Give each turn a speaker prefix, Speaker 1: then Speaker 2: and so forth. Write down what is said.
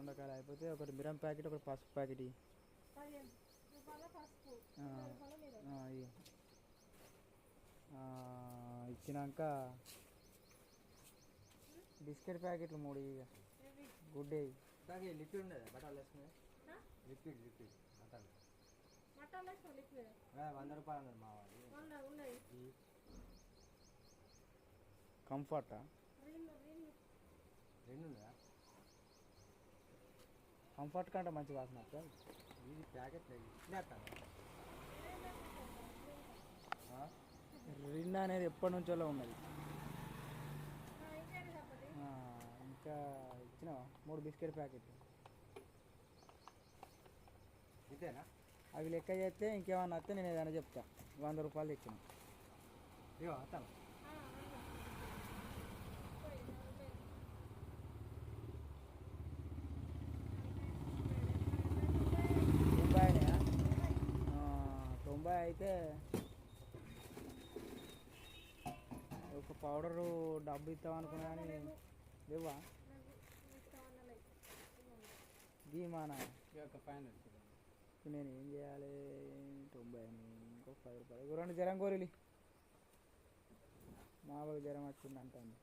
Speaker 1: దొండకాయలు అయిపోతే ఒకటి మిరం ప్యాకెట్ ఒకటి పసుపు ప్యాకెట్ ఇచ్చినాక బిస్కెట్ ప్యాకెట్లు 3 ఇక గుడ్ డే
Speaker 2: లిక్విడ్ ఉండదు బట్టాలు వేసుకునే లిక్విడ్ బట్టాలు 100 రూపాయలు అన్నారు మా వాళ్ళు
Speaker 1: కంఫర్టా
Speaker 2: రెండు ఉందా
Speaker 1: కంఫర్ట్ కంటే మంచి వాసన
Speaker 2: ఇది ప్యాకెట్
Speaker 1: రిన్ అనేది ఎప్పటి నుంచో ఉన్నది ఇంకా ఇచ్చినావా 3 బిస్కెట్ ప్యాకెట్లు
Speaker 2: ఇదేనా
Speaker 1: అవి లెక్క చేస్తే ఇంకేమన్నా వస్తే నేను ఏదైనా చెప్తా 100 రూపాయలు తెచ్చిన
Speaker 2: ఇగో అతను
Speaker 1: తొంభై అయితే ఒక పౌడరు డబ్బు ఇస్తాం అనుకున్నా కానీ లేవా దీమానా
Speaker 2: ఒక 500
Speaker 1: నేను ఏం చేయాలి 90 ఇంకొక 10 రూపాయలు 2 జ్వరం కోరిలి మా బాబు జ్వరం వచ్చింది అంటాను